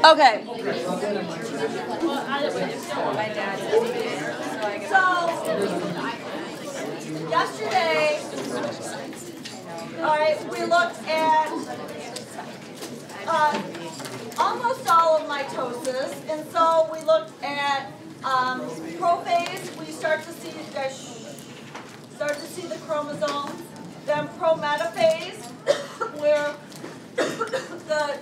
Okay. So, yesterday, all right, we looked at almost all of mitosis, and so we looked at prophase. We start to see the chromosomes. Then pro-metaphase, where the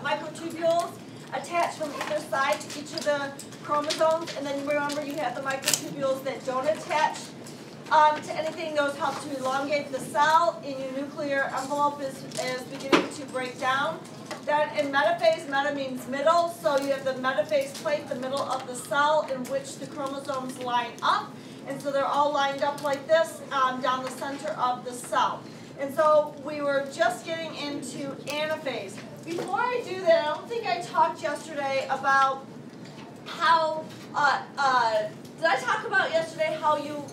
microtubules attach from either side to each of the chromosomes, and then remember you have the microtubules that don't attach to anything. Those help to elongate the cell, and your nuclear envelope is beginning to break down. Then in metaphase, meta means middle, so you have the metaphase plate, the middle of the cell in which the chromosomes line up, and so they're all lined up like this down the center of the cell. And so we were just getting into anaphase. Before I do that, I don't think I talked yesterday about how, did I talk about yesterday how you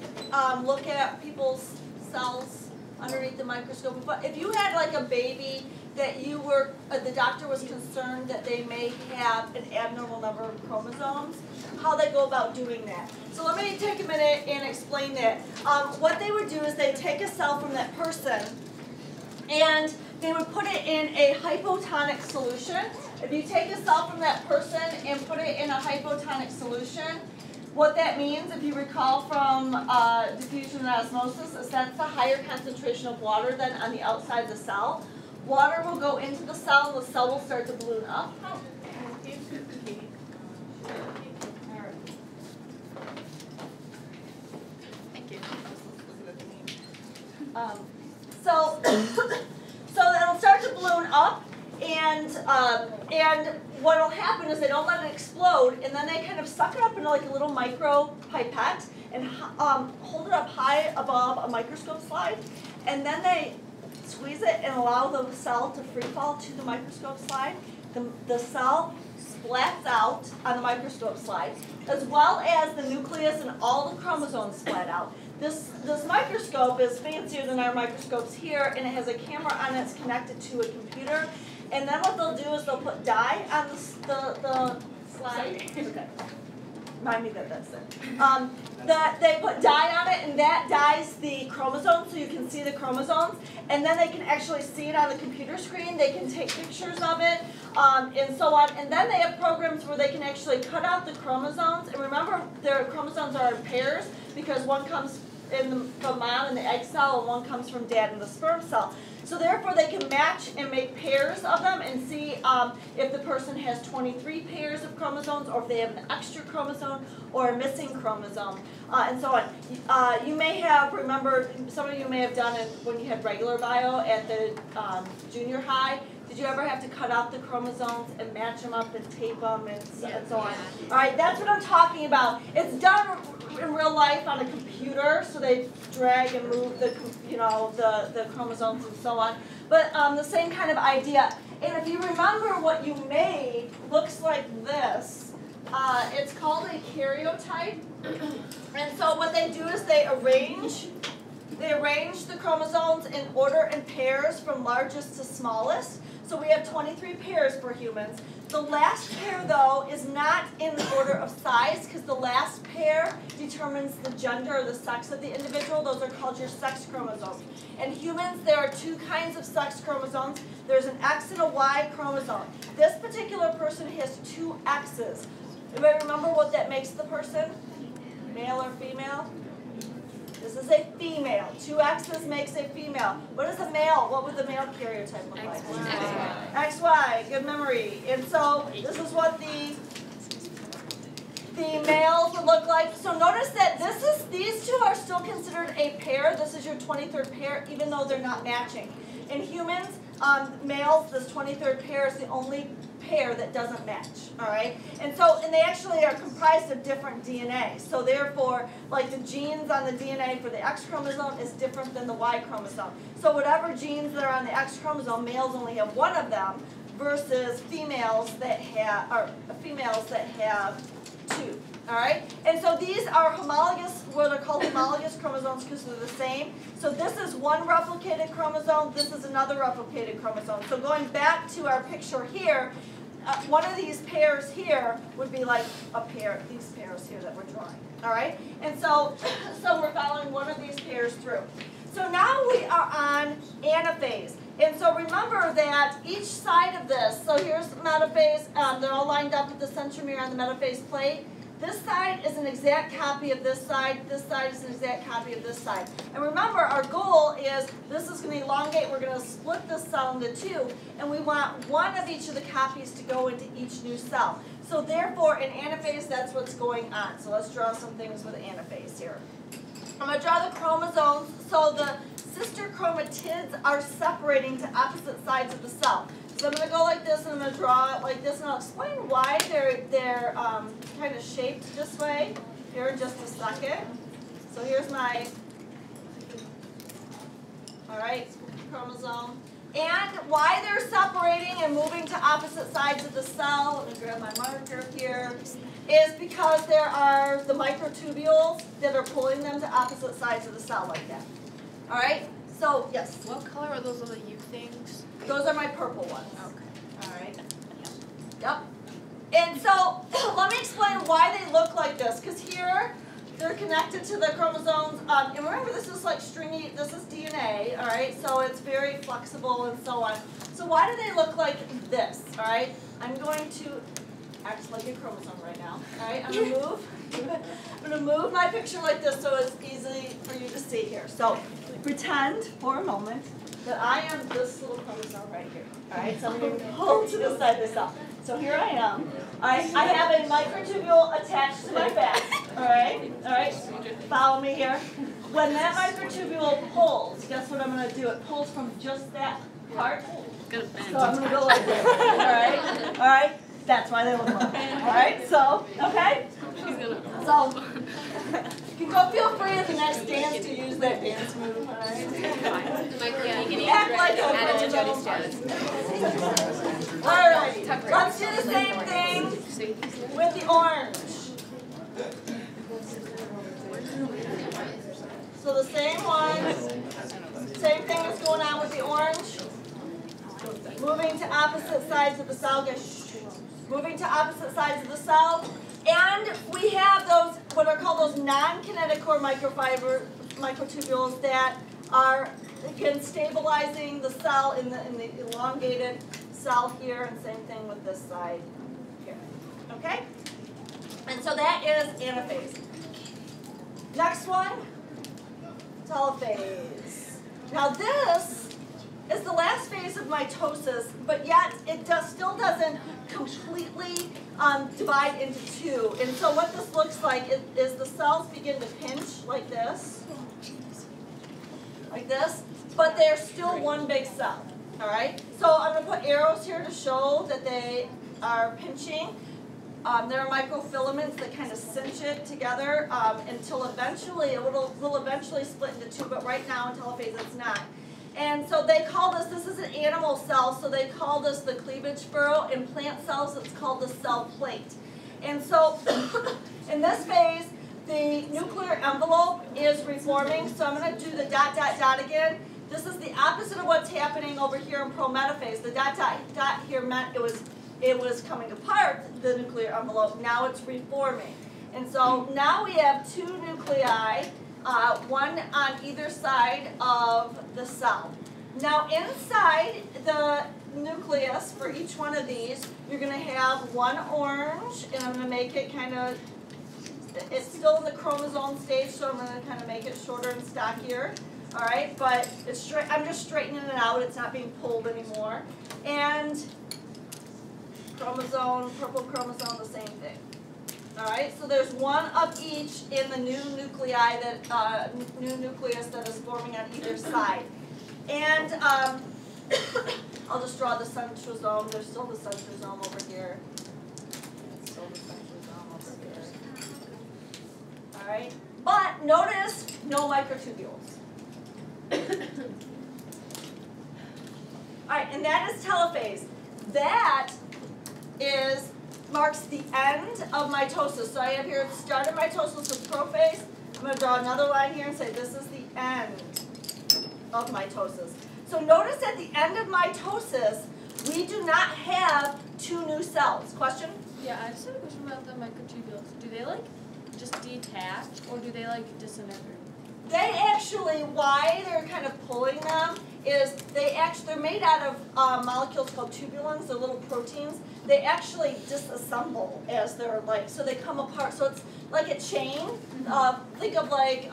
look at people's cells underneath the microscope? But if you had like a baby that you were, the doctor was concerned that they may have an abnormal number of chromosomes, how they go about doing that. So let me take a minute and explain that. What they would do is they take a cell from that person and they would put it in a hypotonic solution. If you take a cell from that person and put it in a hypotonic solution, what that means, if you recall from diffusion and osmosis, is that's the higher concentration of water than on the outside of the cell. Water will go into the cell and the cell will start to balloon up. Thank you. So it'll start to balloon up, and what will happen is they don't let it explode, and then they kind of suck it up into like a little micro pipette and hold it up high above a microscope slide, and then they squeeze it and allow the cell to free fall to the microscope slide. The cell splats out on the microscope slide, as well as the nucleus and all the chromosomes splat out. This microscope is fancier than our microscopes here, and it has a camera on it that's connected to a computer. And then what they'll do is they'll put dye on the slide. Okay. Remind me that that's it. They put dye on it, and that dyes the chromosomes, so you can see the chromosomes. And then they can actually see it on the computer screen. They can take pictures of it, and so on. And then they have programs where they can actually cut out the chromosomes. And remember, their chromosomes are in pairs because one comes from mom in the egg cell, and one comes from dad in the sperm cell. So therefore, they can match and make pairs of them and see if the person has 23 pairs of chromosomes, or if they have an extra chromosome or a missing chromosome, and so on. You may have, remember, some of you may have done it when you had regular bio at the junior high. Did you ever have to cut out the chromosomes and match them up and tape them and so on? All right, that's what I'm talking about. It's done in real life on a computer, so they drag and move the chromosomes and so on. But the same kind of idea. And if you remember, what you made looks like this. It's called a karyotype. And so what they do is they arrange the chromosomes in order in pairs from largest to smallest. So we have 23 pairs for humans. The last pair, though, is not in the order of size, because the last pair determines the gender or the sex of the individual. Those are called your sex chromosomes. In humans, there are two kinds of sex chromosomes. There's an X and a Y chromosome. This particular person has two X's. Everybody remember what that makes the person? Male or female? This is a female. Two X's makes a female. What is a male? What would the male karyotype look like? XY. Good memory. And so this is what the males would look like. So notice that these two are still considered a pair. This is your 23rd pair, even though they're not matching. In humans, males, this 23rd pair is the only pair that doesn't match, all right? And they actually are comprised of different DNA. So therefore, like the genes on the DNA for the X chromosome is different than the Y chromosome. So whatever genes that are on the X chromosome, males only have one of them, versus females that have two. All right, and so these are homologous, what are called homologous chromosomes because they're the same. So this is one replicated chromosome, this is another replicated chromosome. So going back to our picture here, one of these pairs here would be like a pair, these pairs here that we're drawing. All right, and so we're following one of these pairs through. So now we are on anaphase. And so remember that each side of this, so here's metaphase, they're all lined up with the centromere on the metaphase plate. This side is an exact copy of this side is an exact copy of this side. And remember, our goal is this is going to elongate, we're going to split this cell into two, and we want one of each of the copies to go into each new cell. So therefore, in anaphase, that's what's going on. So let's draw some things with anaphase here. I'm going to draw the chromosomes. So the sister chromatids are separating to opposite sides of the cell. So I'm going to go like this, and I'm going to draw it like this, and I'll explain why they're kind of shaped this way here in just a second. So here's my, all right, chromosome. And why they're separating and moving to opposite sides of the cell, let me grab my marker here, is because there are the microtubules that are pulling them to opposite sides of the cell like that. All right? So, yes? What color are those little U things? Those are my purple ones. Okay. All right? Yep. And so, let me explain why they look like this, because here, they're connected to the chromosomes. And remember, this is like stringy, this is DNA, all right? So it's very flexible and so on. So why do they look like this, all right? I'm going to act like a chromosome right now, all right? I'm gonna move my picture like this so it's easy for you to see here. So pretend for a moment that I am this little chromosome right here, all right? So I'm going to pull to the side of this cell. So here I am. I have a microtubule attached to my back. All right. Follow me here. When that microtubule pulls, guess what I'm going to do? It pulls from just that part. So I'm going to go like this. All right. That's why they look like that. All right. So okay. So you can go. Feel free at the next dance to use that dance move. All right. Act like a chromosome. Alright, let's do the same thing with the orange. So the same one, same thing is going on with the orange. Moving to opposite sides of the cell, moving to opposite sides of the cell. And we have those, what are called those non-kinetic core microtubules that are, again, stabilizing the cell in the elongated cell here, and same thing with this side here. Okay? And so that is anaphase. Next one, telophase. Now this is the last phase of mitosis, but yet it still doesn't completely divide into two. And so what this looks like is the cells begin to pinch like this, but they're still one big cell. All right, so I'm going to put arrows here to show that they are pinching. There are microfilaments that kind of cinch it together until eventually it will eventually split into two, but right now in telophase it's not. And so they call this is an animal cell, so they call this the cleavage furrow. In plant cells, it's called the cell plate. And so in this phase, the nuclear envelope is reforming, so I'm going to do the dot, dot, dot again. This is the opposite of what's happening over here in prometaphase. The dot, dot, dot here meant it was coming apart, the nuclear envelope. Now it's reforming. And so now we have two nuclei, one on either side of the cell. Now inside the nucleus for each one of these, you're going to have one orange, and I'm going to make it kind of, it's still in the chromosome stage, so I'm going to kind of make it shorter and stockier. All right, but it's straight. I'm just straightening it out. It's not being pulled anymore. And chromosome, purple chromosome, the same thing. All right, so there's one of each in the new nuclei that new nucleus that is forming on either side. And I'll just draw the centrosome. There's still the centrosome over here. Still the centrosome over here. All right, but notice no microtubules. All right, and that is telophase. That is marks the end of mitosis. So I have here start of mitosis with prophase. I'm going to draw another line here and say this is the end of mitosis. So notice at the end of mitosis, we do not have two new cells. Question? Yeah, I just had a question about the microtubules. Do they like just detach or do they like disintegrate? They actually, why they're kind of pulling them is they're made out of molecules called tubulins, they're little proteins. They actually disassemble as they're like, so they come apart. So it's like a chain. Think of like,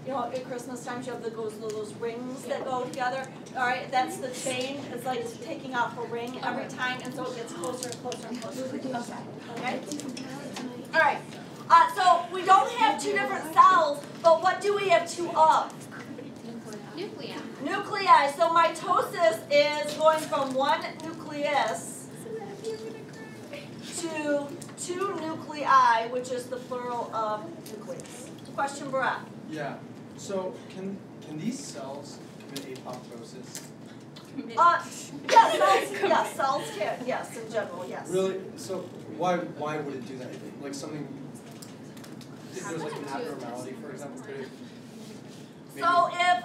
you know, at Christmas time you have those rings that go together. All right, that's the chain. It's like taking off a ring every time, and so it gets closer and closer and closer. Okay. All right. So we don't have two different cells, but what do we have two of? Nuclei. Nuclei. So mitosis is going from one nucleus to two nuclei, which is the plural of nucleus. Question, Barack? Yeah. So can these cells commit apoptosis? Yes, cells can. Yes, in general, yes. Really? So why would it do that? Like something? If there's like an abnormality, for example, could it? So if,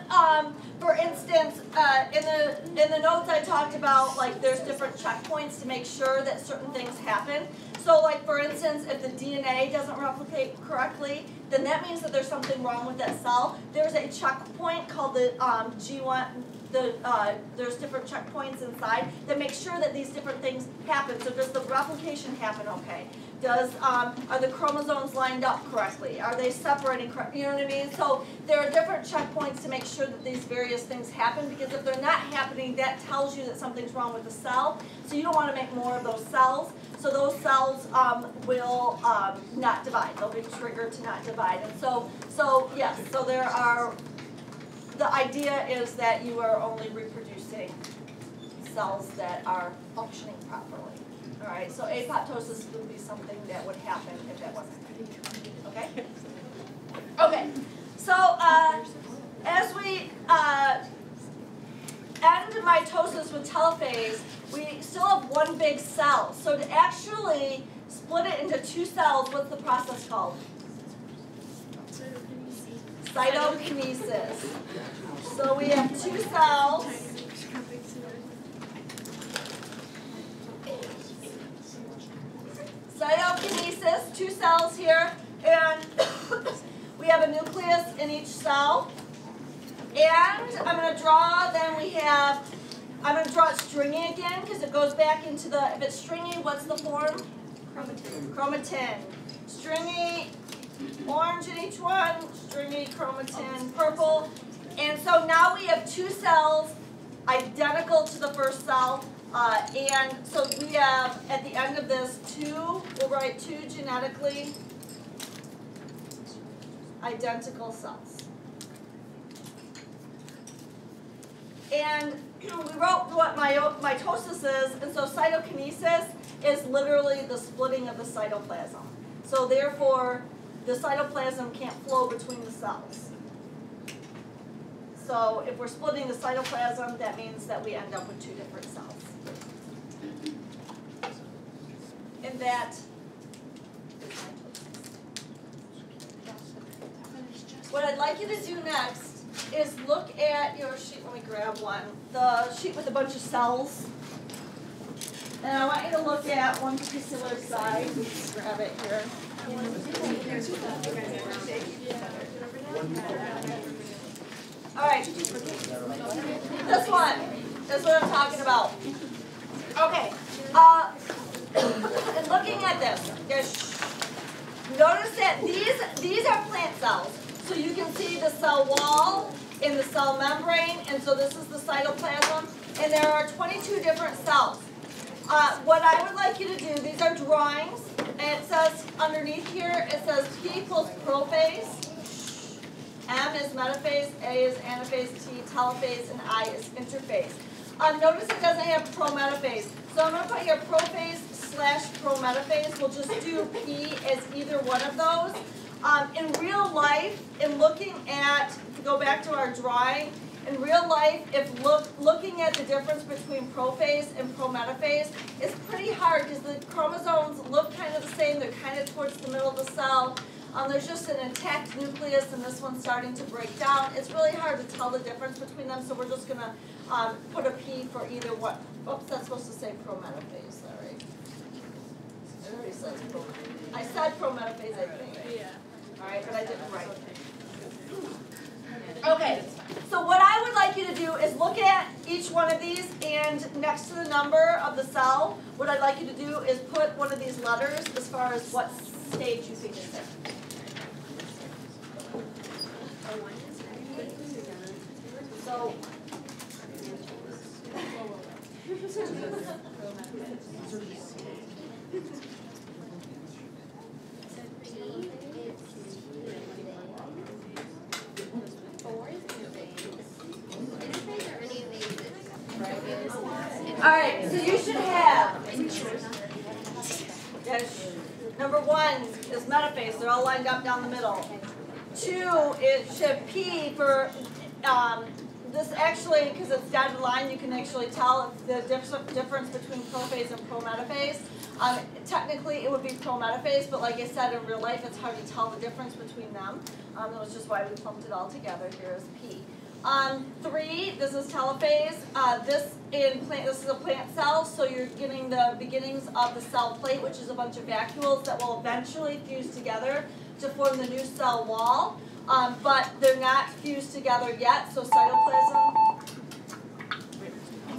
for instance, in the notes I talked about, like there's different checkpoints to make sure that certain things happen. So like for instance, if the DNA doesn't replicate correctly, then that means that there's something wrong with that cell. There's a checkpoint called the G1. There's different checkpoints inside that make sure that these different things happen. So does the replication happen okay? Are the chromosomes lined up correctly? Are they separating correctly? You know what I mean? So there are different checkpoints to make sure that these various things happen, because if they're not happening, that tells you that something's wrong with the cell. So you don't want to make more of those cells. So those cells will not divide. They'll be triggered to not divide. And so yes, so there are, the idea is that you are only reproducing cells that are functioning properly. All right, so apoptosis would be something that would happen if that wasn't. Okay? Okay, so as we end mitosis with telophase, we still have one big cell. So to actually split it into two cells, what's the process called? Cytokinesis. So we have two cells. Cytokinesis, two cells here, and we have a nucleus in each cell. And I'm going to draw, I'm going to draw it stringy again, because it goes back into the, if it's stringy, what's the form? Chromatin. Chromatin. Stringy, orange in each one, stringy, chromatin, purple. And so now we have two cells identical to the first cell. And so we have, at the end of this, we'll write two genetically identical cells. And we wrote what mitosis is, and so cytokinesis is literally the splitting of the cytoplasm. So therefore, the cytoplasm can't flow between the cells. So if we're splitting the cytoplasm, that means that we end up with two different cells. And that is mitosis. What I'd like you to do next is look at your sheet. Let me grab one. The sheet with a bunch of cells. And I want you to look at one particular side. Grab it here. All right. This one is what I'm talking about. Okay. And looking at this, notice that these are plant cells. So you can see the cell wall in the cell membrane, and so this is the cytoplasm. And there are 22 different cells. What I would like you to do, these are drawings, and it says underneath here, it says P equals prophase, M is metaphase, A is anaphase, T telophase, and I is interphase. Notice it doesn't have prometaphase. So I'm going to put here prophase / prometaphase. We'll just do P as either one of those. In real life, in looking at, if we go back to our drawing, in real life, if looking at the difference between prophase and prometaphase is pretty hard because the chromosomes look kind of the same. They're kind of towards the middle of the cell. There's just an intact nucleus, and this one's starting to break down. It's really hard to tell the difference between them, so we're just going to put a P for either one. Oops, that's supposed to say prometaphase, sorry. It already says prometaphase. I said prometaphase, I think. Yeah. All right, but I didn't write it. Okay, so what I would like you to do is look at each one of these, and next to the number of the cell, what I'd like you to do is put one of these letters as far as what stage you think it's in. So, alright, so you should have, yes, number 1 is metaphase, they're all lined up down the middle. 2, it should P for, this actually, because it's dotted line, you can actually tell the difference between prophase and prometaphase. Technically, it would be prometaphase, but like I said, in real life, it's hard to tell the difference between them. That was just why we clumped it all together here as P. 3, this is telophase. This is a plant cell, so you're getting the beginnings of the cell plate, which is a bunch of vacuoles that will eventually fuse together to form the new cell wall. But they're not fused together yet, so cytoplasm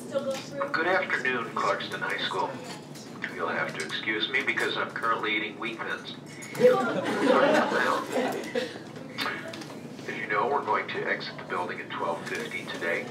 still goes through. Good afternoon, Clarkston High School. You'll have to excuse me because I'm currently eating wheat thins. As you know, we're going to exit the building at 12:50 today.